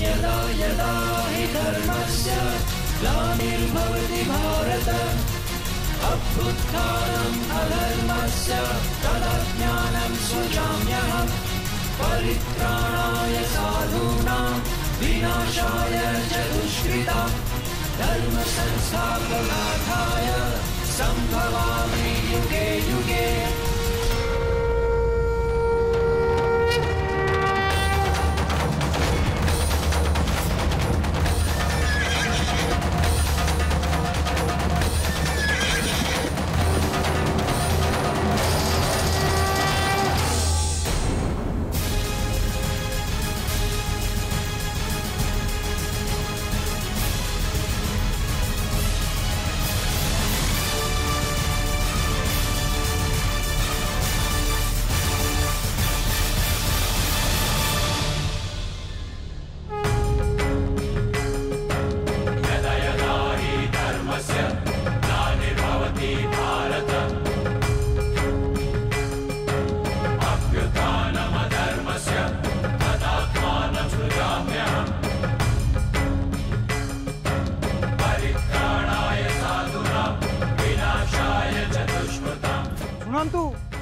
यदा यदा हि धर्मस्य ग्लानिर्भवति भारत अभ्युत्थानम् अधर्मस्य तदाज्ञानं सृजाम्यहम् परित्राणाय साधूनां विनाशाय च दुष्कृतां धर्म संस्थापनार्थाय संभवामि युगे युगे।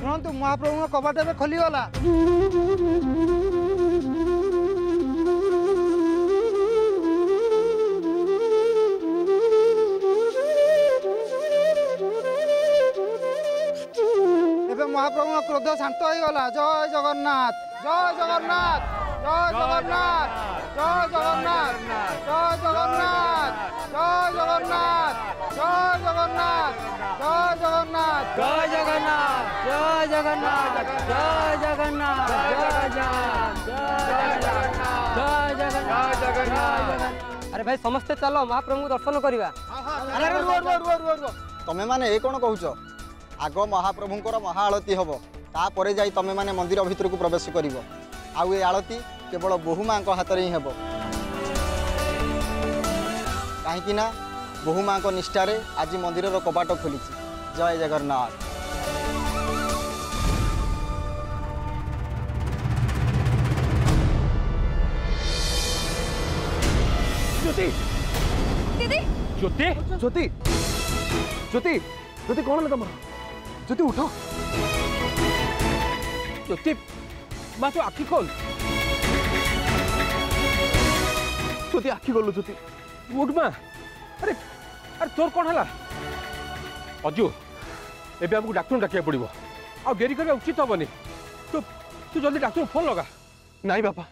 शुणु महाप्रभु कबाट में खोलीगला महाप्रभु क्रोध शांत हो गला। जय जगन्नाथ जय जगन्नाथ जय जगन्नाथ जय जगन्नाथ जय जगन्नाथ जय जगन्नाथ जय जगन्नाथ जय जगन्नाथ जय जगन्नाथ जय जगन्नाथ जय जगन्नाथ जय जगन्नाथ। अरे भाई समस्ते चलो महाप्रभु दर्शन करवा। तमें माने ए कौन कहूच आग महाप्रभुंकर महाआलती हम तापर जाई तमें माने मंदिर भीतर को प्रवेश कर आउ ए आलती केवल बोहू माँ हाथ में ही हेब कहीं बोहू माँ निष्ठार आज मंदिर कबाट खोली। जय जगन्नाथ। ज्योति दीदी ज्योति ज्योति ज्योति ज्योति कौन है तुम? ज्योति उठो ज्योति माँ तो आखि खोल। ज्योति आखि खोल ज्योति उठ माँ। अरे अरे तोर कौन है अजु एबे हमको डाक्टर डाकिया पड़ो आ डेरी करवा उचित हेनी। तू तू जल्दी डाक्टर फोन लगा। नहीं बापा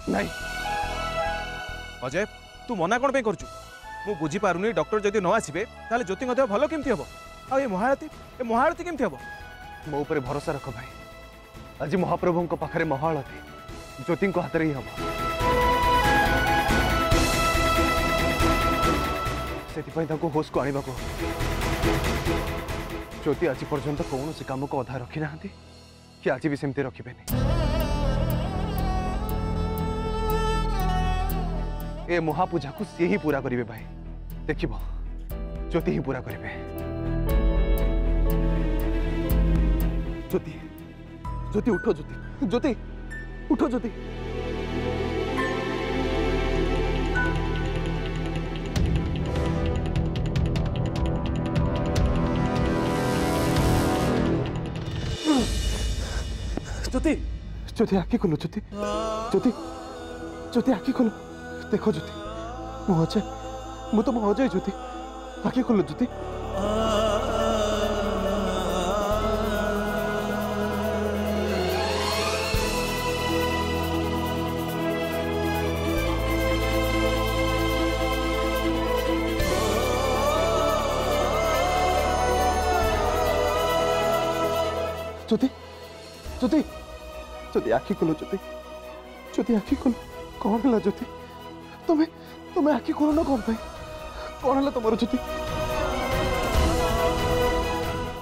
नहीं। अजय तू मना कौन पे करचु? मु बुझी पारुनी डॉक्टर जदि न आसीबे ताले ज्योति देह भल केमती हबो आ ए महाआरती केमती हबो? मो ऊपर भरोसा रख भाई। आज महाप्रभु पाखरे महाआरती ज्योति हाथ में ही हम से होश को आने को ज्योति आज पर्यंत कौन से काम को अधा रखी ना कि आज भी सेमती रखिबे ए महापूजा को सी ही पूरा करेंगे भाई। देखिब ज्योति ही पूरा करेंगे। ज्योति ज्योति उठो ज्योति ज्योति उठो ज्योति। ज्योति ज्योति आखि खोलो ज्योति ज्योति ज्योति आखि खोलो। देखो ज्योति मु अजय मु तो अजय ज्योति आखि खोलो ज्योति। ज्योति ज्योति ज्योति आखि खोलो ज्योति ज्योति आखि खोलो। कौन है ज्योति? तुम्हें तुम्हें आखि खोलो ना कौन भाई? कौन है तुम्हारा ज्योति?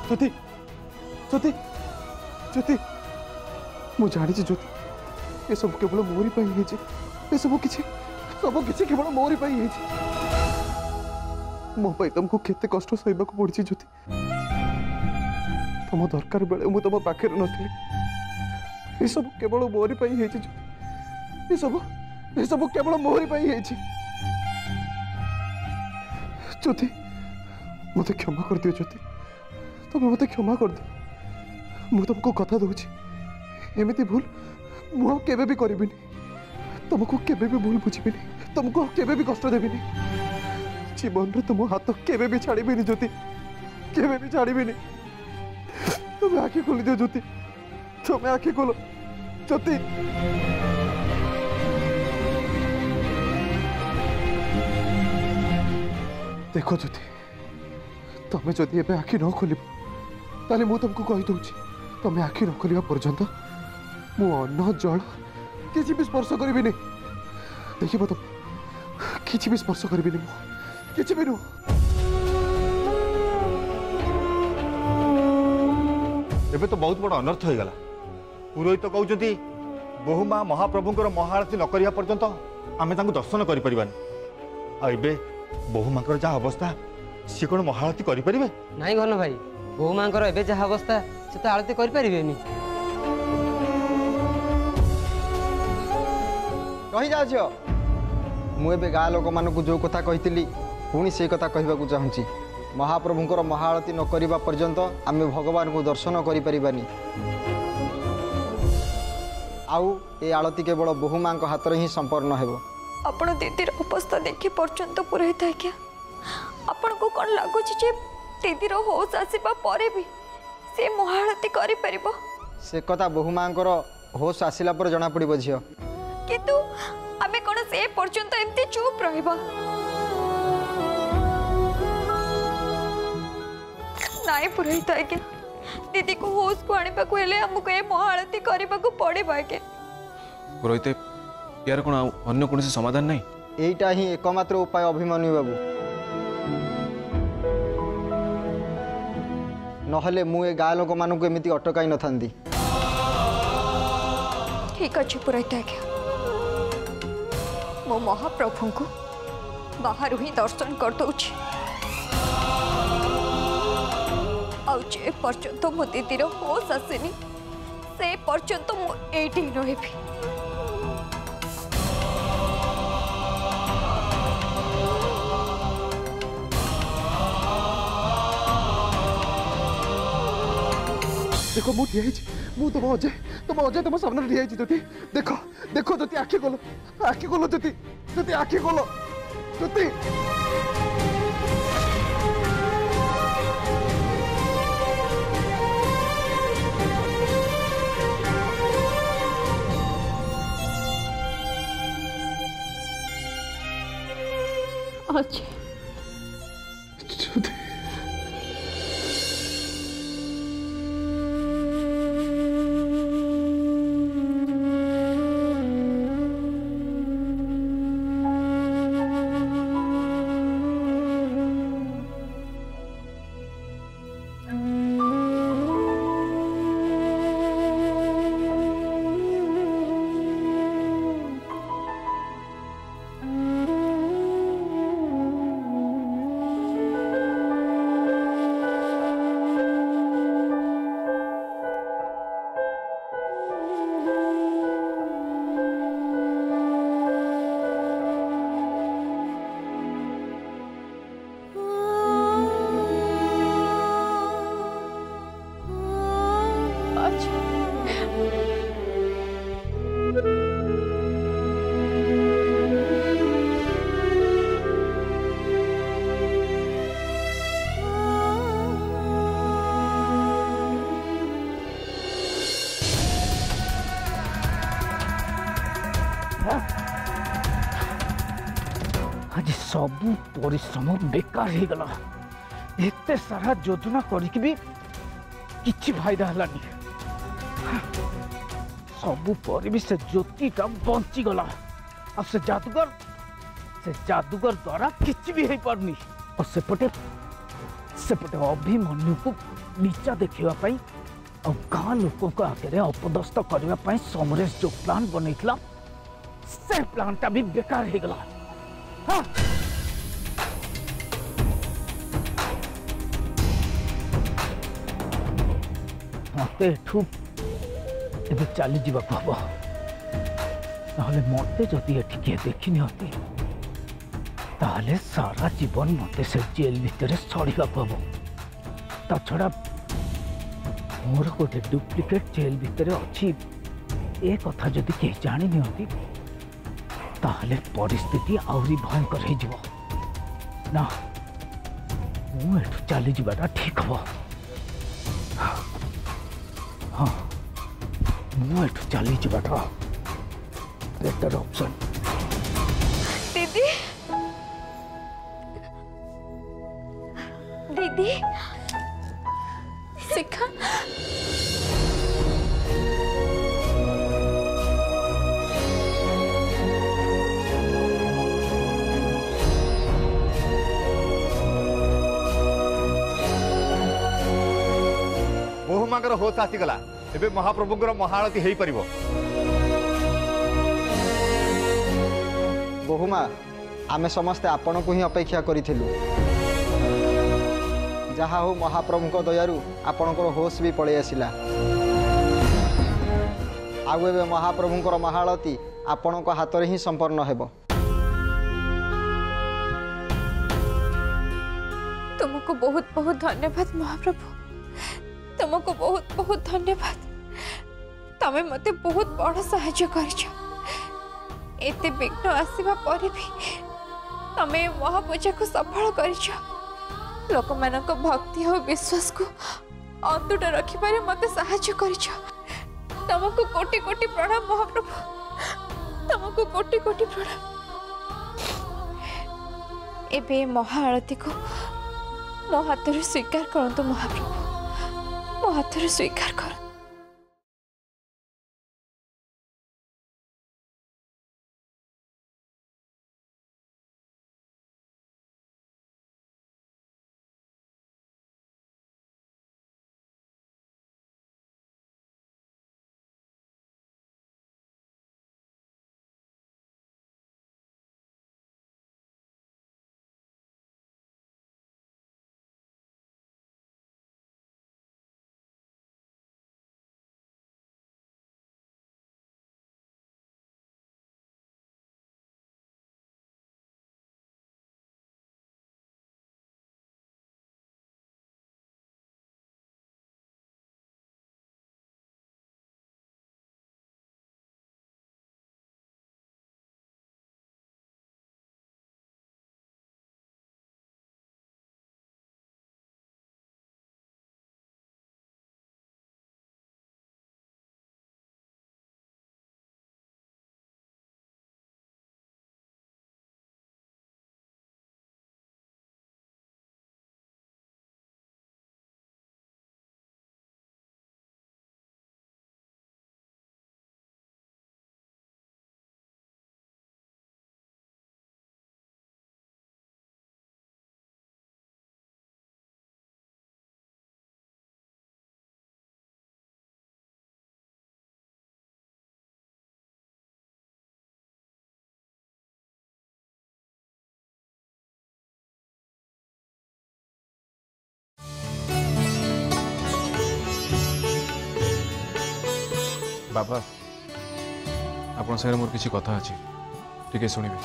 ज्योति ज्योति ज्योति मु जानी ज्योति ये सब केवल मोरी पाई है। ये सब किसी केवल मोरी पाई है। मो भाई तुमको केते कष्ट सहबा को पड़ी ज्योति। तुम दरकार बेले मु तुम पाखे नथी। ये सब केवल मोरी पाई है। ये सब ये सब केवल मोहरी ज्योति मत क्षमा कर दियो ज्योति तुम मत क्षमा कर दो मु तुमको कथा दूची एमती भूल मुझे भी करी तुमको केबे भी भूल बुझी तुमको केबे भी कष्ट देवी जीवन रे तुम हाथ केबे भी छाड़ी ज्योति केबे भी छाड़ी तुम्हें आखि खोली दियो ज्योति तुम्हें आखि खोलो ज्योति देखो ज्योति तुम्हें जदि एबे आखि न खोल ताले मु तुमको कही दूची तुम्हें आखि न खोलिया पर्यंत मु अन्न जल किसी भी स्पर्श करी देखिब तुम किसी भी स्पर्श करी किसी भी नुह एबे तो बहुत बड़ अनर्थ हो गला पुरोहित कहउछंती बहु माँ महाप्रभुंकर महाआरती न करिया पर्यंत आमे तांको दर्शन करि परिबानी आ एबे बहु मांकर जा अवस्था सी कोन महाआरती करि परिबे नहीं घन भाई बहु मांकर एबे जा अवस्था से तो आरती करि परिबेनी रही जा झियो मुझे गाँ लोक मानक जो कथा कही पुणी से कथा कहवाक चाहूँगी महाप्रभुंकर महाआरती न करने पर्यंत आम भगवान को दर्शन करें आउ ए आरती केवल बहु माँ हाथ ही संपन्न हो आपण दीदीर अवस्था देखी पर्यंत पुरोहित आज्ञा आपण को कौन लगुच दीदीर होश आसवा पर भी से महाआरती करि परिबो से कथा बहु माँ होश आसला पर जना पड़ो झियो किंतु आमे कोन से पर्यंत एमती चुप रहबा नाई पुरोहित आज्ञा दीदी को होश को आने को हेले हमको ये महाआरती करने को पड़े आज्ञा पुरोहित यार कौन अन्य कौन समाधान नहीं यहीटा ही एकमात्र उपाय अभिमन्यु बाबू नहले मु ए गाँ लोक मानक एमती अटकाई न था ठीक अच्छे पुरोहित आज्ञा मो महाप्रभु को बाहर ही दर्शन कर दूची जे पर्यंत मो दीदीर होश आसेनी से पर्यंत मु एठी रही देखो मु ठिया मु तुम अजय तुम सामने ठिया ज्योति देखो देखो ज्योति आखि खोलो ज्योति ज्योति आखि खोलो ज्योति अजय ज्योति आज सबू परिश्रम बेकार हो गला एते सारा योजना करके भी किछि फायदा हलानी सबू पर भी से ज्योतिटा बंची गला अब से जादूगर द्वारा किछि भी हो पारनी और सेपटे अभिमन्यु को नीचा देखा और गाँ लोकों को आगे अपदस्थ करने समरेश जो प्लान बनईला से प्लानटा भी बेकार हो गला मत चली जावाक हम नहले मते जदि एठी किए देखि नियति ताहले सारा जीवन मते से जेल भितर सड़िबा पबो। ता छड़ा मोर गोटे डुप्लिकेट जेल भितर अछि ए कथा जदि के जानि नियति ताहले परिस्थिति आउरी भयंकर हो जिवो ना। मु एठु चली जिबाटा ठीक हबो। हाँ मु एठु चली जिबाटा बेटर ऑप्शन। दीदी दीदी शिखा ବୋହୁମାଙ୍କର ହୋସ ଆସିଗଲା। ଏବେ ମହାପ୍ରଭୁଙ୍କର ମହାଆଳତି ହେଇପାରିବ। ବୋହୁମା ଆମେ ସମସ୍ତେ ଆପଣଙ୍କୁ ହିଁ ଅପେକ୍ଷା କରିଥିଲୁ। ଯାହା ହଉ ମହାପ୍ରଭୁଙ୍କ ଦୟାରୁ ଆପଣଙ୍କର ହୋସ ବି ପଳେଇ ଆସିଲା। ଆଉ ଏବେ ମହାପ୍ରଭୁଙ୍କର ମହାଆଳତି ଆପଣଙ୍କ ହାତରେ ହିଁ ସମ୍ପନ୍ନ ହେବ। तुमको बहुत बहुत धन्यवाद महाप्रभु। तुमको बहुत बहुत धन्यवाद। तमें मते बहुत बड़ साहाय्य करिछ। एते विघ्न आसीबा पर भी तमें महापूजा को सफल करिछ। लोक मानक भक्ति और विश्वास को अतुट रखिबारे मते साहाय्य करिछ। तुमको कोटि कोटि प्रणाम महाप्रभु। तुमको कोटि कोटि प्रणाम। एबे महाआरती को मो हाथ स्वीकार करतु महाप्रभु। मो हाथ स्वीकार कर। बाबा आपण सागर मोर किसी कथा अच्छी टिके शुणवे।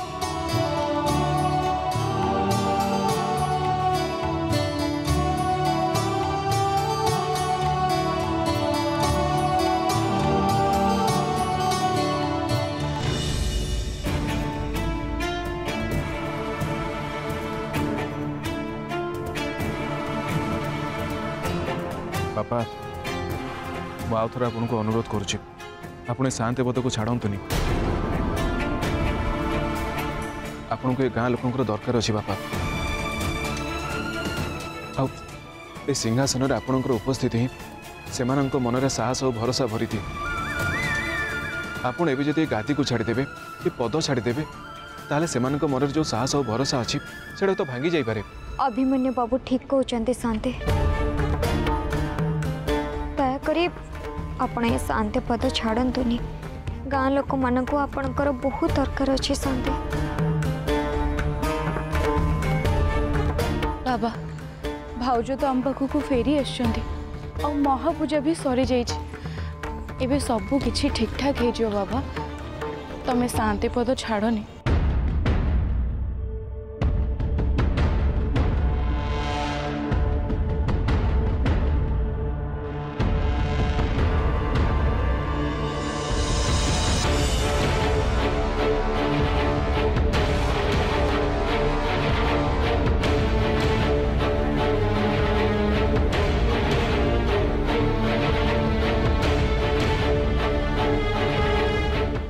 बापा मु आउ थोड़ा आपको अनुरोध करुच्ची आपने शांति पद को छाड़तुनि। आपन को गाँ लोक दरकार अच्छी बापा। आ सिंहासन आपण उपस्थिति ही से मनरे साहस और भरोसा भरी थी। आपड़ एवं जब गादी को छाड़देवे कि पद छाड़देवे ताले से मनरे जो साहस और भरोसा अच्छी से तो भांगी जापे। अभिमन्यु बाबू ठीक कहते शांति। दयाकोरी आपण ये शांति पद छाड़तुनि। गाँ लोक मान को आपणकर बहुत दरकार अच्छे शांति। बाबा भाउज तो आम पाखक फेरी आसुंच महापूजा भी सरी जाइए। एबे सबू किछि ठीक ठाक हो बाबा। तमें शांति पद छाड़नी।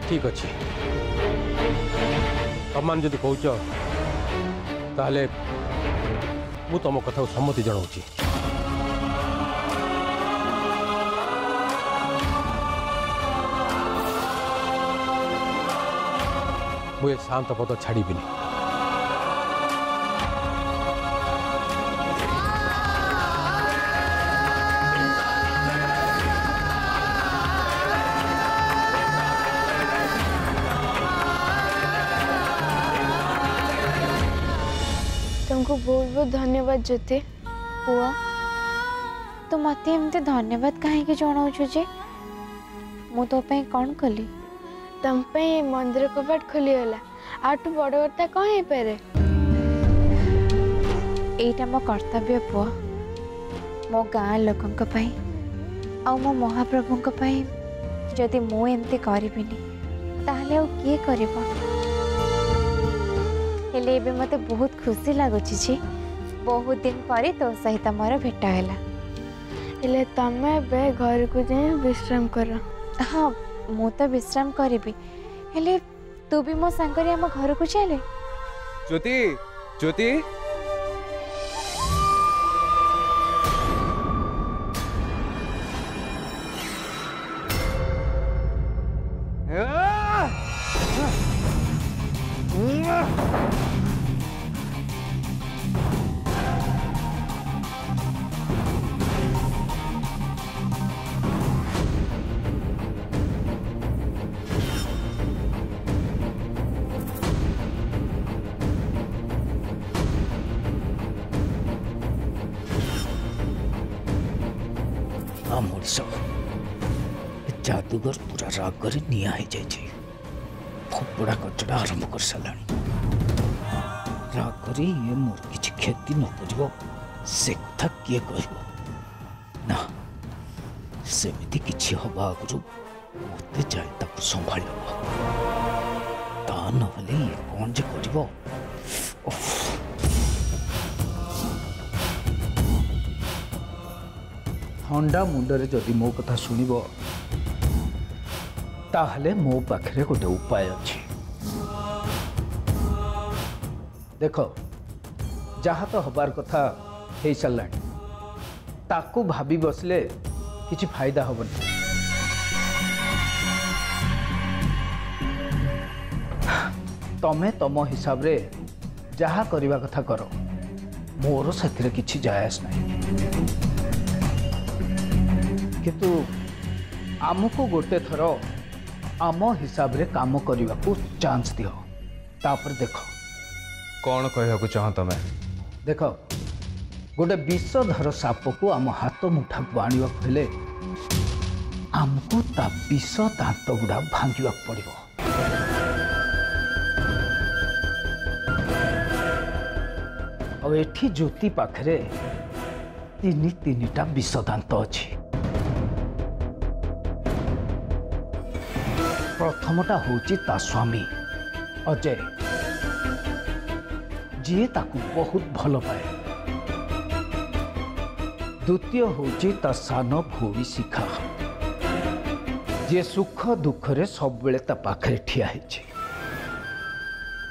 ठीक अच्छे तमान जदि कौच ताहले मु तुम कथा सम्मति जनाऊँगी। मुझे शांत पद छाड़बी। तुमको बहुत बहुत धन्यवाद ज्योति पुआ। तो मत एमती धन्यवाद कहीं जनाऊँ जे मु तो कौन कली तुम मंदिर कपाट खोलीगला आठू बड़ कथा कौन हो पारे। यहीटा मो कर्तव्य पुआ मो गाँ लोकंक पई आ मो महाप्रभुंक पई जदि मु एमती करिबिनी ताहले आ किए करिबो। हेले एबे मते बहुत खुशी लागुची छी बहुत दिन पर तो सहित मोर भेट हैला। हेले तमे बे घर को जाए विश्राम कर। हाँ मु तो विश्राम करिबी हेले तू भी मो संगरे हम घर को चले। ज्योति ज्योति जादूगर पूरा राग निया हो जाए फोपड़ा कचड़ा आरंभ कर सारा राग ये मोर किसी क्षति न कर से कथा किए कह ना सेमती किसी हवा आगु मत जाए संभाल ता ना ये कौन जे कर ठंडा मुंडरे जदि मो कथा शुणव ताहले मो पाखरे गोटे उपाय अच्छी। देख जहाँ तो हबार कथा हो सारा ताकू भाभी बसले किसी फायदा हबनी। तमे तम हिसाब रे जहाँ करवा कथा कर मोर से किसी जायस नहीं किंतु आमको गोटे थर आम हिसाब रे काम करने को चांस दियो तापर देख कौन कहू चाह तमें देख गोटे विषधर साप को आम हाथ मुठा को आने हेले आमको ता विष दांत गुड़ा भांगा पड़ो। और एठी ज्योति पाखरे तीन विष दांत अच्छी। प्रथमटा होची ता स्वामी अजय जी ताकू बहुत भल पाए। द्वितीय होची ता सान भूरी शिखा जे सुख दुख रे सब बेले ता पाखरे ठिया है।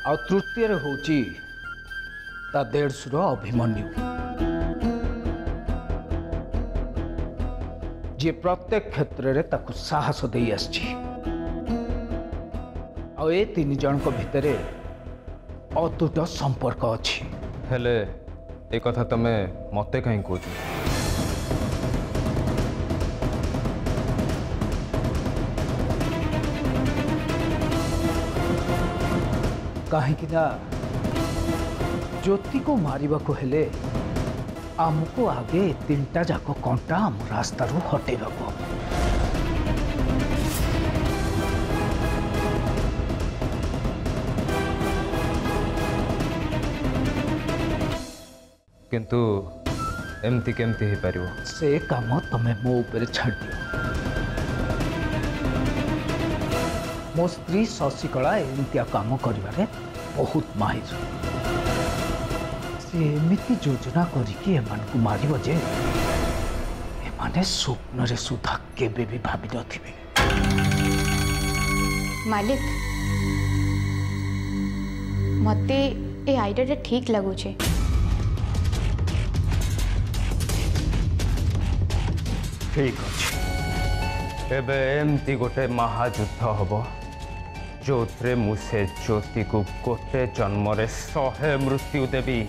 आ तृतीय होची ता देढ़सुर अभिमन्यु जे प्रत्येक क्षेत्र रे ताकू साहस दे आछि। और ये तीन जन को भितर अतुट संपर्क अच्छी। हेले ए कथा तमे मते कहीं कहूँ कहीं ज्योति को मारिबा को हेले आमको आगे तीनटा जाक कंटा आम रास्ता रू हटेबा को किंतु एमती केमती हो पारिबो से काम तमे मो ऊपर छाड़ दियो। मो स्त्री शशिकला एमतिया काम करिबारे बहुत माहिर। से एमिति योजना करिकी एमानकु मारिबो जे एमाने स्वप्न रे सुधा केबे भी भाबी नथिबे। मालिक मते ए आइडिया ठीक लगुचे। ठीक अच्छे एबे एमती गोटे महायुद्ध हब जो मुझे ज्योति को गोटे जन्म 100 मृत्यु देवी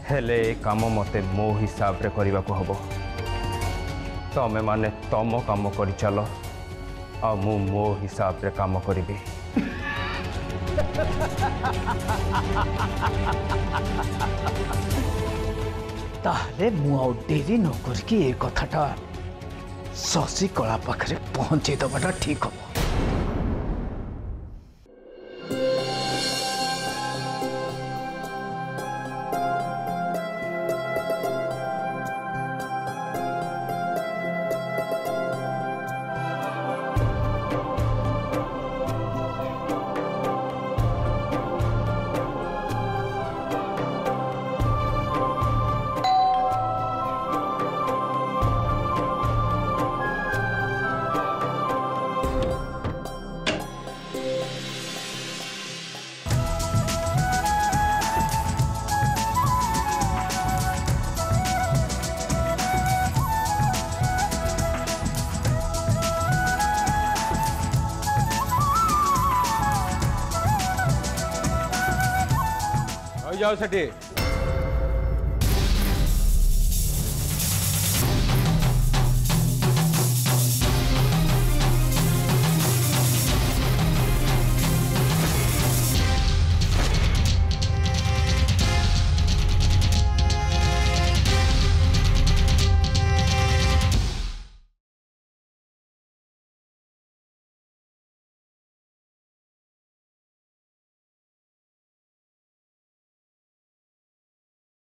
हेले काम मते मो हिसाब रे करने को हब। तमे माने तम काम कर चल आ मु मो हिसाब रे काम करी। ताहले मु आउ डेरी न करके ए कथाटा शशिकला पाखरे पहुंचे दबाटा ठीक हम। जाओ सेठी